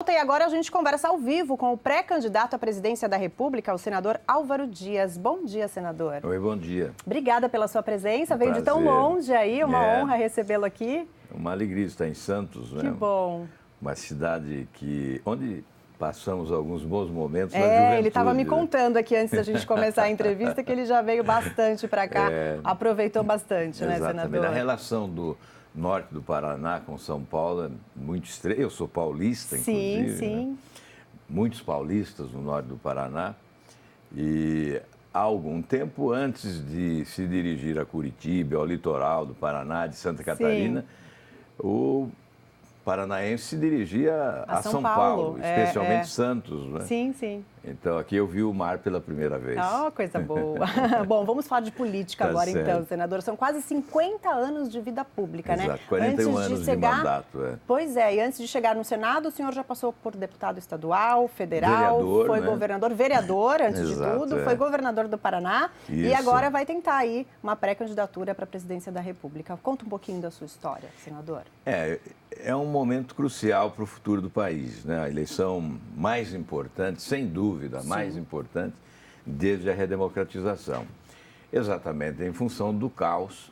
E agora a gente conversa ao vivo com o pré-candidato à presidência da República, o senador Álvaro Dias. Bom dia, senador. Oi, bom dia. Obrigada pela sua presença. Veio de Prazer. tão longe aí, uma honra recebê-lo aqui. Uma alegria estar em Santos, né? Que bom. Uma cidade onde passamos alguns bons momentos na juventude. Ele estava me contando aqui antes da gente começar a entrevista que ele já veio bastante para cá, aproveitou bastante, né, senador? A relação do norte do Paraná com São Paulo é muito estreita. Eu sou paulista, inclusive. Sim. Né? Muitos paulistas no norte do Paraná. E há algum tempo antes de se dirigir a Curitiba, ao litoral do Paraná, de Santa Catarina, o paranaense se dirigia a São Paulo, especialmente Santos. Né? Sim. Então, aqui eu vi o mar pela primeira vez. Oh, coisa boa. Bom, vamos falar de política agora, certo. então, senador. São quase 50 anos de vida pública, Exato, né? 41 anos de mandato. Pois é, e antes de chegar no Senado, o senhor já passou por deputado estadual, federal, vereador, foi né? governador, vereador, antes Exato, de tudo, foi governador do Paraná e agora vai tentar aí uma pré-candidatura para a presidência da República. Conta um pouquinho da sua história, senador. É um momento crucial para o futuro do país, né? A eleição mais importante, sem dúvida, mais importante desde a redemocratização. Exatamente em função do caos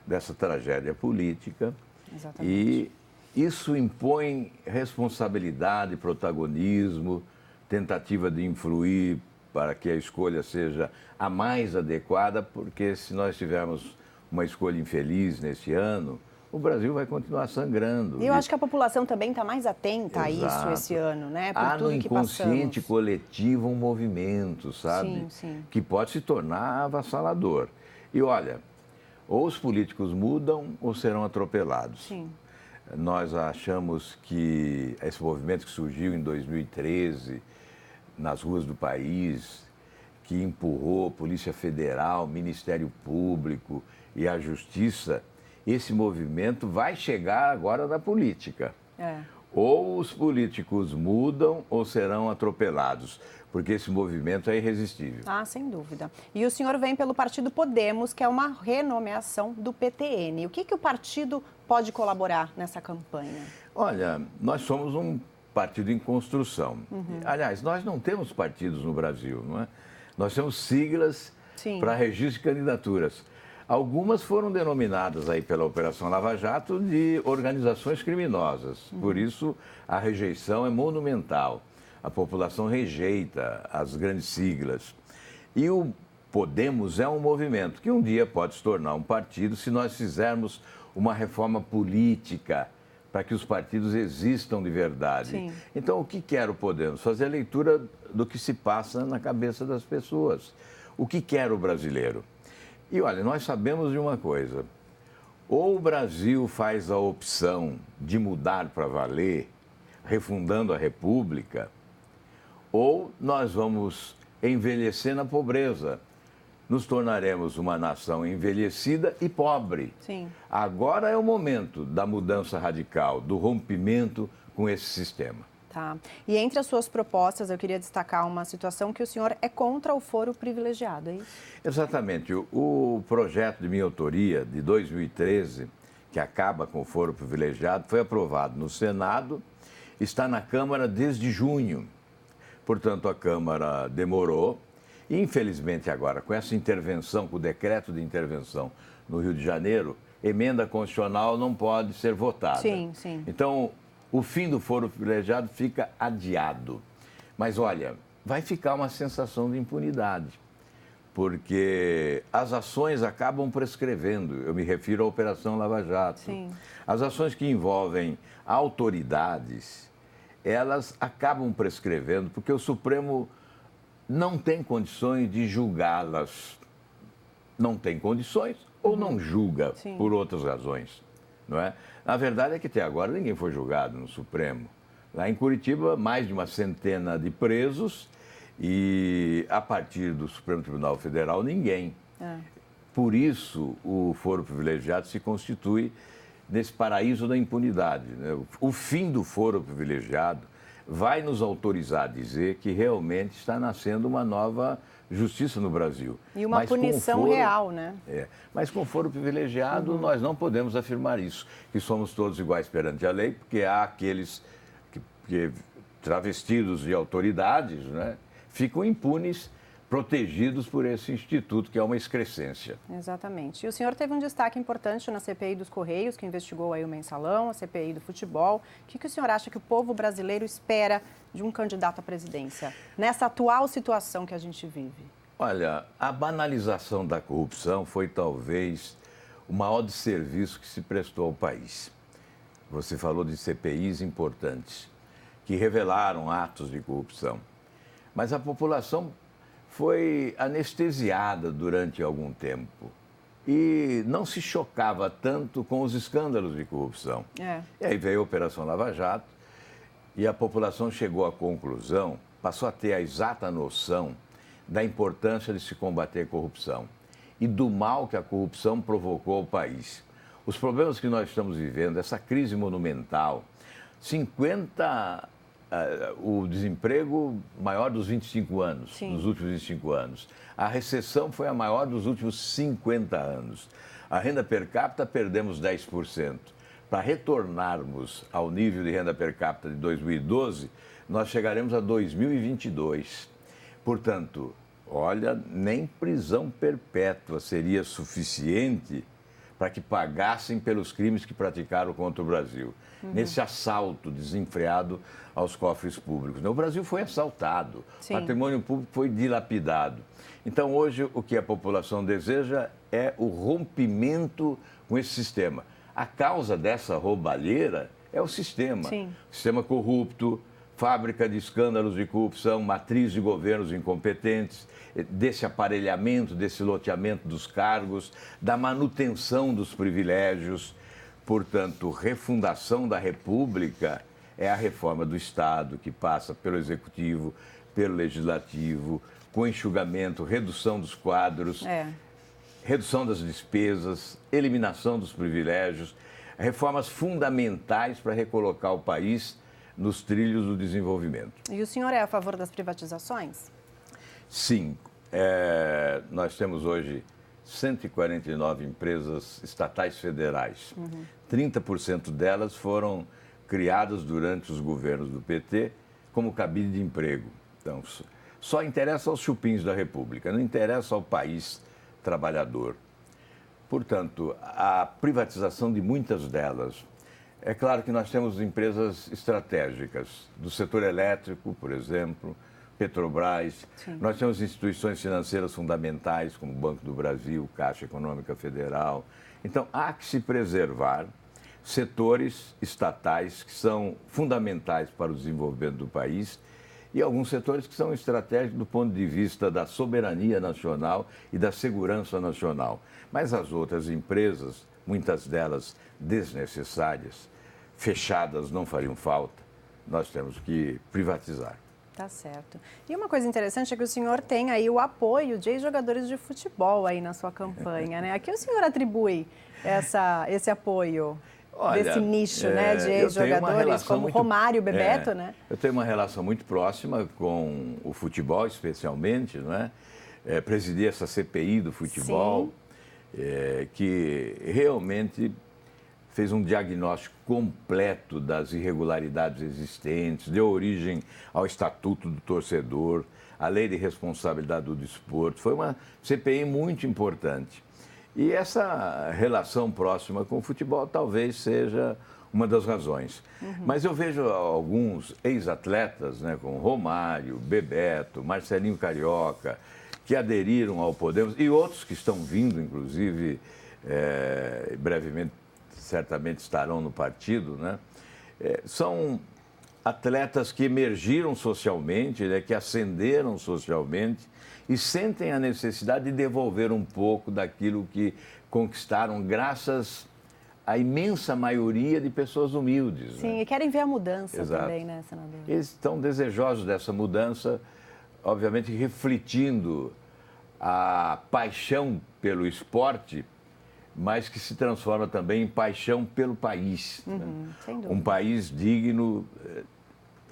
dessa tragédia política. Exatamente. E isso impõe responsabilidade, protagonismo, tentativa de influir para que a escolha seja a mais adequada, porque se nós tivermos uma escolha infeliz nesse ano, o Brasil vai continuar sangrando. E eu acho que a população também está mais atenta a isso esse ano, né? Por Há tudo no que inconsciente passamos. coletivo um movimento, sabe? Sim. Que pode se tornar avassalador. E olha, ou os políticos mudam ou serão atropelados. Sim. Nós achamos que esse movimento que surgiu em 2013 nas ruas do país, que empurrou Polícia Federal, Ministério Público e a Justiça, esse movimento vai chegar agora na política. Ou os políticos mudam ou serão atropelados, porque esse movimento é irresistível. Ah, sem dúvida. E o senhor vem pelo partido Podemos, que é uma renomeação do PTN. O que o partido pode colaborar nessa campanha? Olha, nós somos um partido em construção. Aliás, nós não temos partidos no Brasil, não é? Nós temos siglas para registro de candidaturas. Algumas foram denominadas aí pela Operação Lava Jato de organizações criminosas. Por isso, a rejeição é monumental. A população rejeita as grandes siglas. E o Podemos é um movimento que um dia pode se tornar um partido se nós fizermos uma reforma política para que os partidos existam de verdade. Então, o que quer o Podemos? Fazer a leitura do que se passa na cabeça das pessoas. O que quer o brasileiro? E olha, nós sabemos de uma coisa, ou o Brasil faz a opção de mudar para valer, refundando a República, ou nós vamos envelhecer na pobreza, nos tornaremos uma nação envelhecida e pobre. Agora é o momento da mudança radical, do rompimento com esse sistema. E entre as suas propostas, eu queria destacar uma situação que o senhor é contra o foro privilegiado, é isso? Exatamente. O projeto de minha autoria, de 2013, que acaba com o foro privilegiado, foi aprovado no Senado, está na Câmara desde junho. Portanto, a Câmara demorou. E, infelizmente, agora, com essa intervenção, com o decreto de intervenção no Rio de Janeiro, emenda constitucional não pode ser votada. Então, o fim do foro privilegiado fica adiado. Mas, olha, vai ficar uma sensação de impunidade, porque as ações acabam prescrevendo. Eu me refiro à Operação Lava Jato. As ações que envolvem autoridades, elas acabam prescrevendo, porque o Supremo não tem condições de julgá-las. Não tem condições ou não julga por outras razões. Não é? A verdade é que até agora ninguém foi julgado no Supremo. Lá em Curitiba, mais de uma centena de presos e, a partir do Supremo Tribunal Federal, ninguém. Por isso, o foro privilegiado se constitui nesse paraíso da impunidade, né? O fim do foro privilegiado vai nos autorizar a dizer que realmente está nascendo uma nova justiça no Brasil. E uma punição real, né? Mas com foro privilegiado, nós não podemos afirmar isso, que somos todos iguais perante a lei, porque há aqueles que travestidos de autoridades, né, ficam impunes, protegidos por esse instituto, que é uma excrescência. Exatamente. E o senhor teve um destaque importante na CPI dos Correios, que investigou aí o Mensalão, a CPI do futebol. O que o senhor acha que o povo brasileiro espera de um candidato à presidência, nessa atual situação que a gente vive? Olha, a banalização da corrupção foi talvez o maior desserviço que se prestou ao país. Você falou de CPIs importantes, que revelaram atos de corrupção. Mas a população foi anestesiada durante algum tempo e não se chocava tanto com os escândalos de corrupção. E aí veio a Operação Lava Jato e a população chegou à conclusão, passou a ter a exata noção da importância de se combater a corrupção e do mal que a corrupção provocou ao país. Os problemas que nós estamos vivendo, essa crise monumental, o desemprego maior dos 25 anos, Sim. nos últimos 25 anos. A recessão foi a maior dos últimos 50 anos. A renda per capita perdemos 10%. Para retornarmos ao nível de renda per capita de 2012, nós chegaremos a 2022. Portanto, olha, nem prisão perpétua seria suficiente para que pagassem pelos crimes que praticaram contra o Brasil. Nesse assalto desenfreado aos cofres públicos. O Brasil foi assaltado, o patrimônio público foi dilapidado. Então, hoje, o que a população deseja é o rompimento com esse sistema. A causa dessa roubalheira é o sistema. Sim. Sistema corrupto, fábrica de escândalos de corrupção, matriz de governos incompetentes, desse aparelhamento, desse loteamento dos cargos, da manutenção dos privilégios. Portanto, refundação da República é a reforma do Estado, que passa pelo Executivo, pelo Legislativo, com enxugamento, redução dos quadros, redução das despesas, eliminação dos privilégios, reformas fundamentais para recolocar o país nos trilhos do desenvolvimento. E o senhor é a favor das privatizações? Sim. Nós temos hoje 149 empresas estatais federais. 30% delas foram criadas durante os governos do PT como cabide de emprego. Então, só interessa aos chupins da República, não interessa ao país trabalhador. Portanto, a privatização de muitas delas. É claro que nós temos empresas estratégicas, do setor elétrico, por exemplo, Petrobras. Sim. Nós temos instituições financeiras fundamentais, como o Banco do Brasil, Caixa Econômica Federal. Então, há que se preservar setores estatais que são fundamentais para o desenvolvimento do país e alguns setores que são estratégicos do ponto de vista da soberania nacional e da segurança nacional. Mas as outras empresas, muitas delas desnecessárias, fechadas, não fariam falta, nós temos que privatizar. Tá certo. E uma coisa interessante é que o senhor tem aí o apoio de ex-jogadores de futebol aí na sua campanha, né? A que o senhor atribui esse apoio? Olha, desse nicho, né, de ex-jogadores como Romário, Bebeto, né? Eu tenho uma relação muito próxima com o futebol, especialmente, né? Presidi essa CPI do futebol, que realmente fez um diagnóstico completo das irregularidades existentes, deu origem ao Estatuto do Torcedor, à Lei de Responsabilidade do Desporto. Foi uma CPI muito importante. E essa relação próxima com o futebol talvez seja uma das razões. Mas eu vejo alguns ex-atletas, né, como Romário, Bebeto, Marcelinho Carioca, que aderiram ao Podemos, e outros que estão vindo, inclusive, brevemente, certamente estarão no partido, né? São atletas que emergiram socialmente, né, que ascenderam socialmente e sentem a necessidade de devolver um pouco daquilo que conquistaram graças à imensa maioria de pessoas humildes. Sim, né? E querem ver a mudança. Exato. Também, né, senador? Eles estão desejosos dessa mudança, obviamente refletindo a paixão pelo esporte, mas que se transforma também em paixão pelo país. Né? Sem dúvida. Um país digno,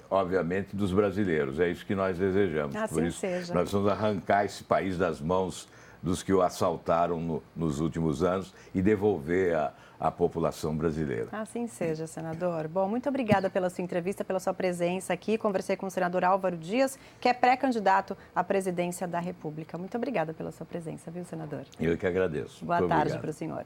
obviamente, dos brasileiros. É isso que nós desejamos. Assim Por isso, seja. nós vamos arrancar esse país das mãos dos que o assaltaram nos últimos anos e devolver à população brasileira. Assim seja, senador. Bom, muito obrigada pela sua entrevista, pela sua presença aqui. Conversei com o senador Álvaro Dias, que é pré-candidato à presidência da República. Muito obrigada pela sua presença, viu, senador? Eu que agradeço. Boa tarde para o senhor.